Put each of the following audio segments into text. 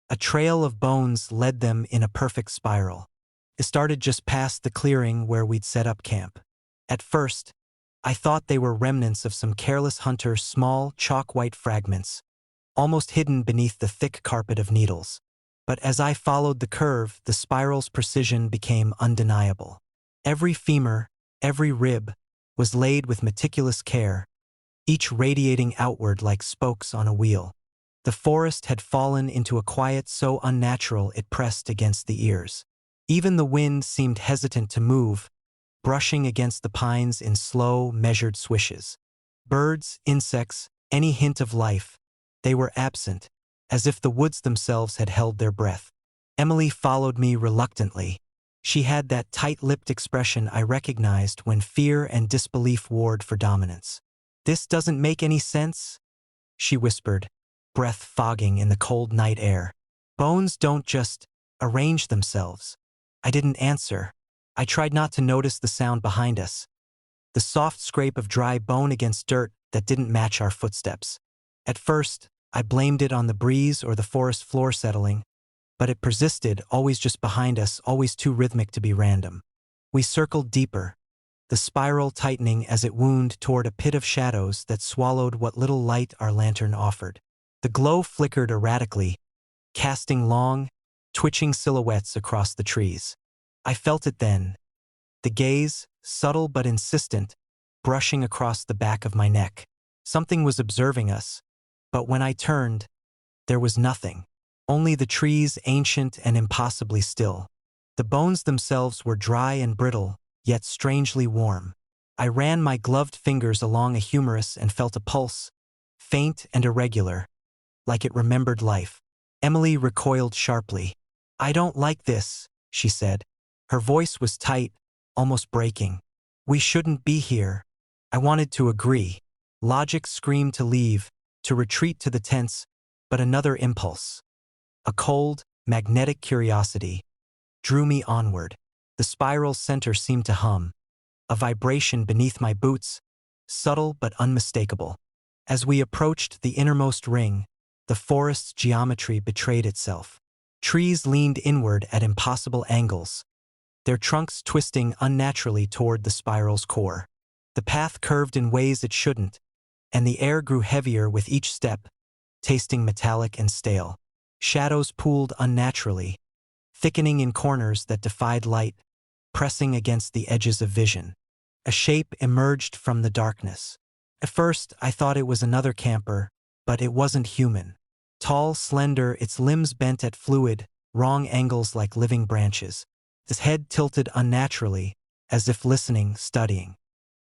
A trail of bones led them in a perfect spiral. It started just past the clearing where we'd set up camp. At first, I thought they were remnants of some careless hunter's small, chalk-white fragments, almost hidden beneath the thick carpet of needles. But as I followed the curve, the spiral's precision became undeniable. Every femur, every rib, was laid with meticulous care, each radiating outward like spokes on a wheel. The forest had fallen into a quiet so unnatural it pressed against the ears. Even the wind seemed hesitant to move, brushing against the pines in slow, measured swishes. Birds, insects, any hint of life, they were absent, as if the woods themselves had held their breath. Emily followed me reluctantly. She had that tight-lipped expression I recognized when fear and disbelief warred for dominance. "This doesn't make any sense," she whispered, breath fogging in the cold night air. "Bones don't just arrange themselves." I didn't answer. I tried not to notice the sound behind us, the soft scrape of dry bone against dirt that didn't match our footsteps. At first, I blamed it on the breeze or the forest floor settling, but it persisted, always just behind us, always too rhythmic to be random. We circled deeper, the spiral tightening as it wound toward a pit of shadows that swallowed what little light our lantern offered. The glow flickered erratically, casting long, twitching silhouettes across the trees. I felt it then, the gaze, subtle but insistent, brushing across the back of my neck. Something was observing us, but when I turned, there was nothing. Only the trees, ancient and impossibly still. The bones themselves were dry and brittle, yet strangely warm. I ran my gloved fingers along a humerus and felt a pulse, faint and irregular, like it remembered life. Emily recoiled sharply. "I don't like this," she said. Her voice was tight, almost breaking. "We shouldn't be here." I wanted to agree. Logic screamed to leave, to retreat to the tents, but another impulse, a cold, magnetic curiosity, drew me onward. The spiral's center seemed to hum, a vibration beneath my boots, subtle but unmistakable. As we approached the innermost ring, the forest's geometry betrayed itself. Trees leaned inward at impossible angles, their trunks twisting unnaturally toward the spiral's core. The path curved in ways it shouldn't, and the air grew heavier with each step, tasting metallic and stale. Shadows pooled unnaturally, thickening in corners that defied light, pressing against the edges of vision. A shape emerged from the darkness. At first, I thought it was another camper, but it wasn't human. Tall, slender, its limbs bent at fluid, wrong angles like living branches. His head tilted unnaturally, as if listening, studying.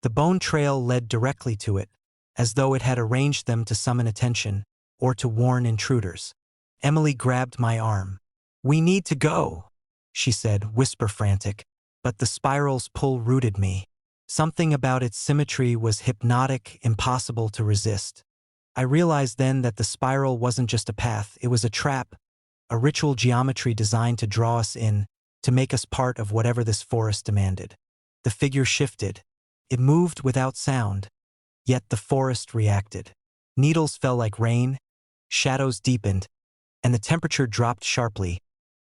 The bone trail led directly to it, as though it had arranged them to summon attention, or to warn intruders. Emily grabbed my arm. "We need to go," she said, whisper frantic, but the spiral's pull rooted me. Something about its symmetry was hypnotic, impossible to resist. I realized then that the spiral wasn't just a path, it was a trap, a ritual geometry designed to draw us in, to make us part of whatever this forest demanded. The figure shifted. It moved without sound, yet the forest reacted. Needles fell like rain, shadows deepened, and the temperature dropped sharply,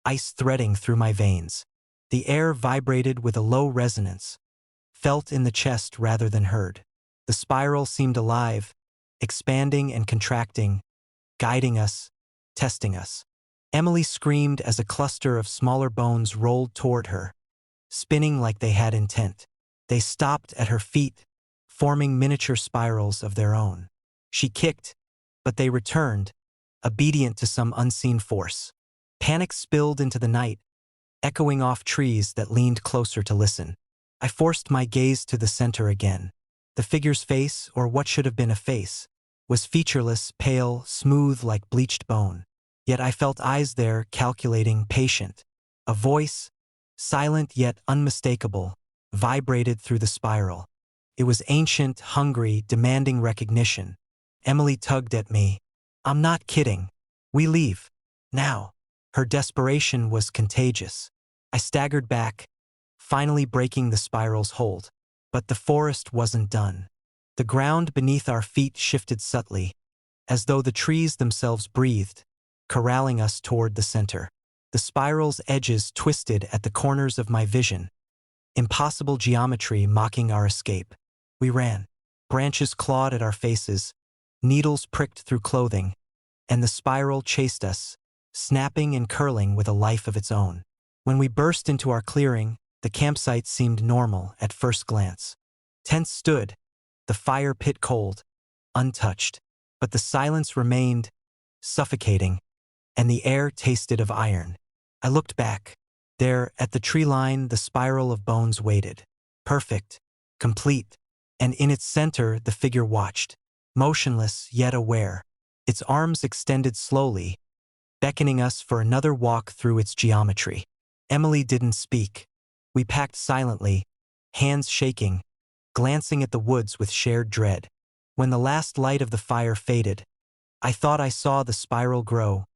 ice threading through my veins. The air vibrated with a low resonance, felt in the chest rather than heard. The spiral seemed alive, expanding and contracting, guiding us, testing us. Emily screamed as a cluster of smaller bones rolled toward her, spinning like they had intent. They stopped at her feet, forming miniature spirals of their own. She kicked, but they returned, obedient to some unseen force. Panic spilled into the night, echoing off trees that leaned closer to listen. I forced my gaze to the center again. The figure's face, or what should have been a face, was featureless, pale, smooth like bleached bone. Yet I felt eyes there, calculating, patient. A voice, silent yet unmistakable, vibrated through the spiral. It was ancient, hungry, demanding recognition. Emily tugged at me. "I'm not kidding. We leave. Now." Her desperation was contagious. I staggered back, finally breaking the spiral's hold. But the forest wasn't done. The ground beneath our feet shifted subtly, as though the trees themselves breathed, corralling us toward the center. The spiral's edges twisted at the corners of my vision, impossible geometry mocking our escape. We ran. Branches clawed at our faces, needles pricked through clothing, and the spiral chased us, snapping and curling with a life of its own. When we burst into our clearing, the campsite seemed normal at first glance. Tents stood, the fire pit cold, untouched, but the silence remained, suffocating, and the air tasted of iron. I looked back. There, at the tree line, the spiral of bones waited. Perfect, complete, and in its center the figure watched, motionless yet aware, its arms extended slowly, beckoning us for another walk through its geometry. Emily didn't speak. We packed silently, hands shaking, glancing at the woods with shared dread. When the last light of the fire faded, I thought I saw the spiral grow,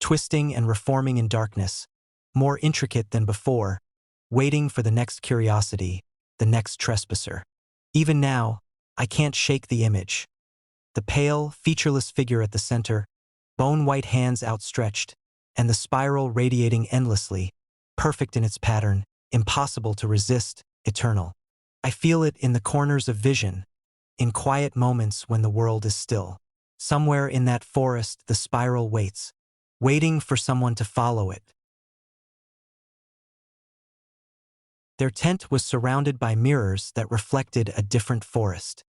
twisting and reforming in darkness, more intricate than before, waiting for the next curiosity, the next trespasser. Even now, I can't shake the image. The pale, featureless figure at the center, bone-white hands outstretched, and the spiral radiating endlessly, perfect in its pattern, impossible to resist, eternal. I feel it in the corners of vision, in quiet moments when the world is still. Somewhere in that forest, the spiral waits, waiting for someone to follow it. Their tent was surrounded by mirrors that reflected a different forest.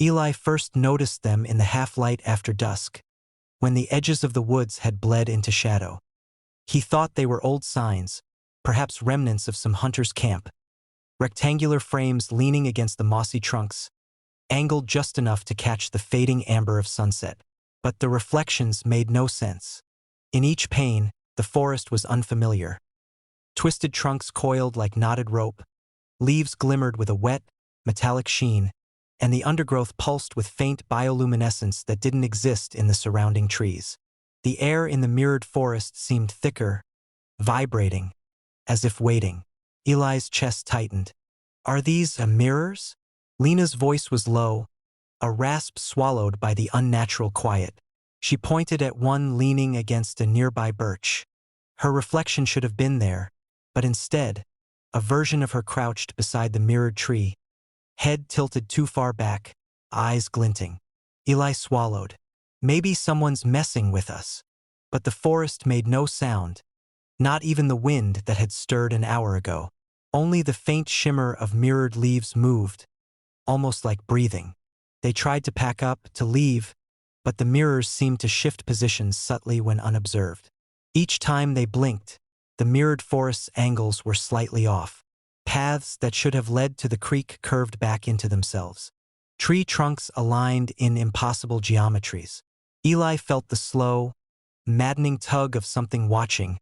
Eli first noticed them in the half-light after dusk, when the edges of the woods had bled into shadow. He thought they were old signs, perhaps remnants of some hunter's camp. Rectangular frames leaning against the mossy trunks, angled just enough to catch the fading amber of sunset. But the reflections made no sense. In each pane, the forest was unfamiliar. Twisted trunks coiled like knotted rope, leaves glimmered with a wet, metallic sheen, and the undergrowth pulsed with faint bioluminescence that didn't exist in the surrounding trees. The air in the mirrored forest seemed thicker, vibrating, as if waiting. Eli's chest tightened. "Are these mirrors?" Lena's voice was low, a rasp swallowed by the unnatural quiet. She pointed at one leaning against a nearby birch. Her reflection should have been there, but instead, a version of her crouched beside the mirrored tree, head tilted too far back, eyes glinting. Eli swallowed. Maybe someone's messing with us. But the forest made no sound, not even the wind that had stirred an hour ago. Only the faint shimmer of mirrored leaves moved, almost like breathing. They tried to pack up, to leave, but the mirrors seemed to shift positions subtly when unobserved. Each time they blinked, the mirrored forest's angles were slightly off. Paths that should have led to the creek curved back into themselves. Tree trunks aligned in impossible geometries. Eli felt the slow, maddening tug of something watching,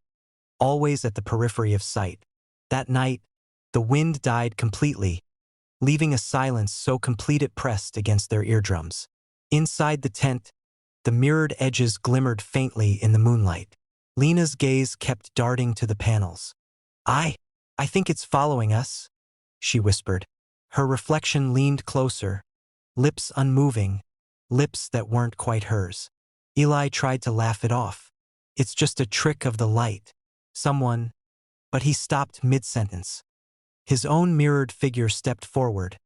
always at the periphery of sight. That night, the wind died completely, leaving a silence so complete it pressed against their eardrums. Inside the tent, the mirrored edges glimmered faintly in the moonlight. Lena's gaze kept darting to the panels. I think it's following us," she whispered. Her reflection leaned closer, lips unmoving, lips that weren't quite hers. Eli tried to laugh it off. "It's just a trick of the light. Someone—" But he stopped mid-sentence. His own mirrored figure stepped forward,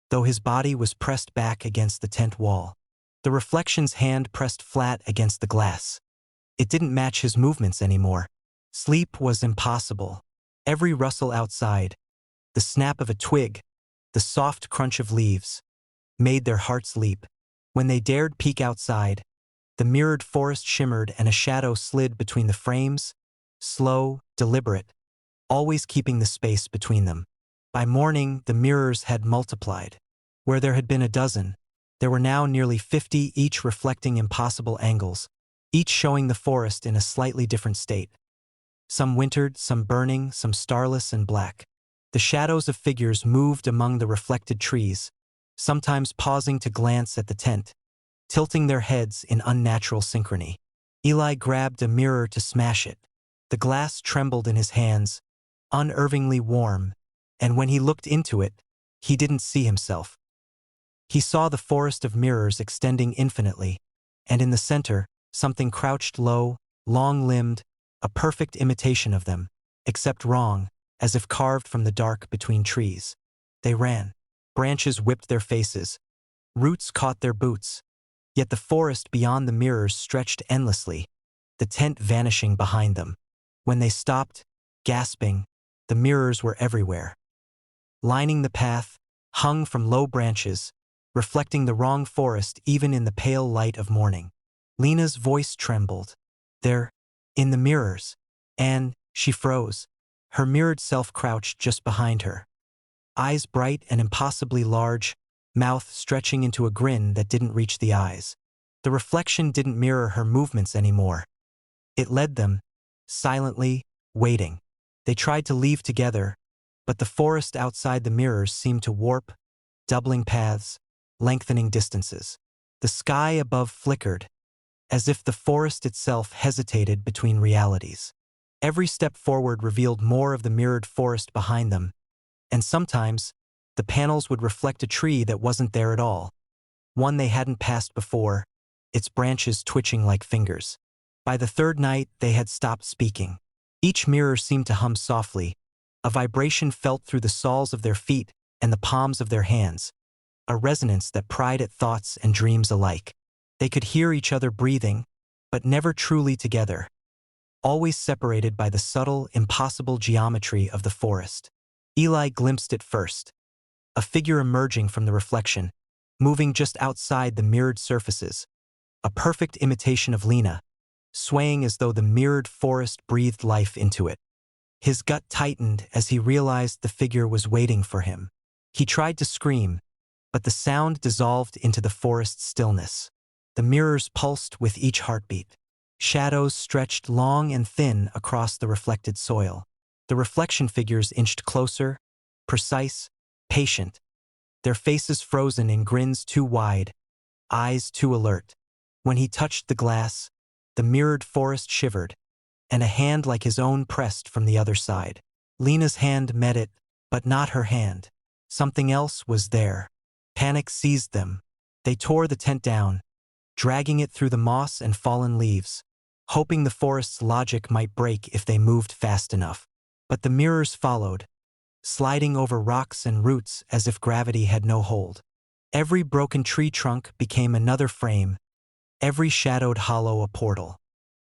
though his body was pressed back against the tent wall. The reflection's hand pressed flat against the glass. It didn't match his movements anymore. Sleep was impossible. Every rustle outside, the snap of a twig, the soft crunch of leaves, made their hearts leap. When they dared peek outside, the mirrored forest shimmered and a shadow slid between the frames, slow, deliberate, always keeping the space between them. By morning, the mirrors had multiplied. Where there had been a dozen, there were now nearly 50, each reflecting impossible angles, each showing the forest in a slightly different state. Some wintered, some burning, some starless and black. The shadows of figures moved among the reflected trees, sometimes pausing to glance at the tent, tilting their heads in unnatural synchrony. Eli grabbed a mirror to smash it. The glass trembled in his hands, unervingly warm, and when he looked into it, he didn't see himself. He saw the forest of mirrors extending infinitely, and in the center, something crouched low, long-limbed, a perfect imitation of them, except wrong, as if carved from the dark between trees. They ran. Branches whipped their faces. Roots caught their boots. Yet the forest beyond the mirrors stretched endlessly, the tent vanishing behind them. When they stopped, gasping, the mirrors were everywhere. Lining the path, hung from low branches, reflecting the wrong forest even in the pale light of morning. Lena's voice trembled. They're in the mirrors. And she froze. Her mirrored self crouched just behind her. Eyes bright and impossibly large, mouth stretching into a grin that didn't reach the eyes. The reflection didn't mirror her movements anymore. It led them, silently, waiting. They tried to leave together, but the forest outside the mirrors seemed to warp, doubling paths, lengthening distances. The sky above flickered, as if the forest itself hesitated between realities. Every step forward revealed more of the mirrored forest behind them, and sometimes, the panels would reflect a tree that wasn't there at all, one they hadn't passed before, its branches twitching like fingers. By the third night, they had stopped speaking. Each mirror seemed to hum softly, a vibration felt through the soles of their feet and the palms of their hands, a resonance that pried at thoughts and dreams alike. They could hear each other breathing, but never truly together, always separated by the subtle, impossible geometry of the forest. Eli glimpsed it first, a figure emerging from the reflection, moving just outside the mirrored surfaces, a perfect imitation of Lena, swaying as though the mirrored forest breathed life into it. His gut tightened as he realized the figure was waiting for him. He tried to scream, but the sound dissolved into the forest's stillness. The mirrors pulsed with each heartbeat. Shadows stretched long and thin across the reflected soil. The reflection figures inched closer, precise, patient, their faces frozen in grins too wide, eyes too alert. When he touched the glass, the mirrored forest shivered, and a hand like his own pressed from the other side. Lena's hand met it, but not her hand. Something else was there. Panic seized them. They tore the tent down, dragging it through the moss and fallen leaves, hoping the forest's logic might break if they moved fast enough. But the mirrors followed, sliding over rocks and roots as if gravity had no hold. Every broken tree trunk became another frame, every shadowed hollow a portal.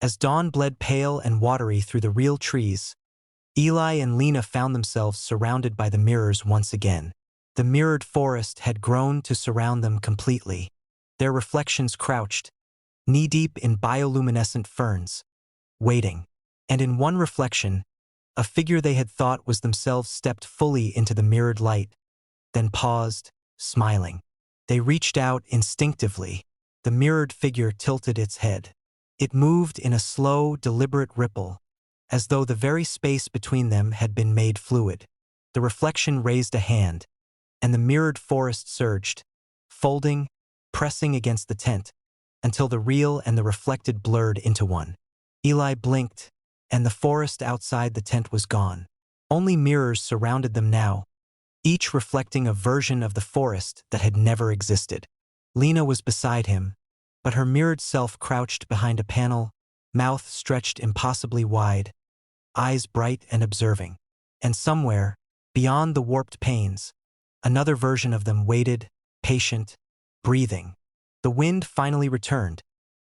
As dawn bled pale and watery through the real trees, Eli and Lena found themselves surrounded by the mirrors once again. The mirrored forest had grown to surround them completely. Their reflections crouched, knee-deep in bioluminescent ferns, waiting. And in one reflection, a figure they had thought was themselves stepped fully into the mirrored light, then paused, smiling. They reached out instinctively. The mirrored figure tilted its head. It moved in a slow, deliberate ripple, as though the very space between them had been made fluid. The reflection raised a hand, and the mirrored forest surged, folding, pressing against the tent, until the real and the reflected blurred into one. Eli blinked, and the forest outside the tent was gone. Only mirrors surrounded them now, each reflecting a version of the forest that had never existed. Lena was beside him, but her mirrored self crouched behind a panel, mouth stretched impossibly wide, eyes bright and observing. And somewhere, beyond the warped panes, another version of them waited, patient, breathing. The wind finally returned,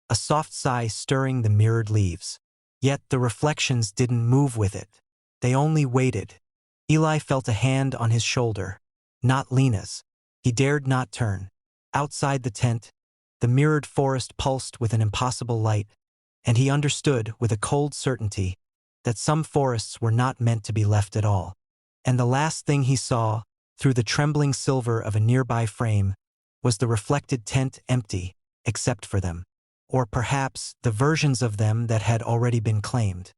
a soft sigh stirring the mirrored leaves. Yet the reflections didn't move with it. They only waited. Eli felt a hand on his shoulder, not Lena's. He dared not turn. Outside the tent, the mirrored forest pulsed with an impossible light, and he understood with a cold certainty that some forests were not meant to be left at all. And the last thing he saw, through the trembling silver of a nearby frame, was the reflected tent empty, except for them. Or perhaps the versions of them that had already been claimed.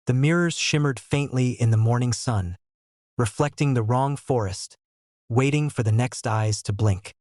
The mirrors shimmered faintly in the morning sun, reflecting the wrong forest, waiting for the next eyes to blink.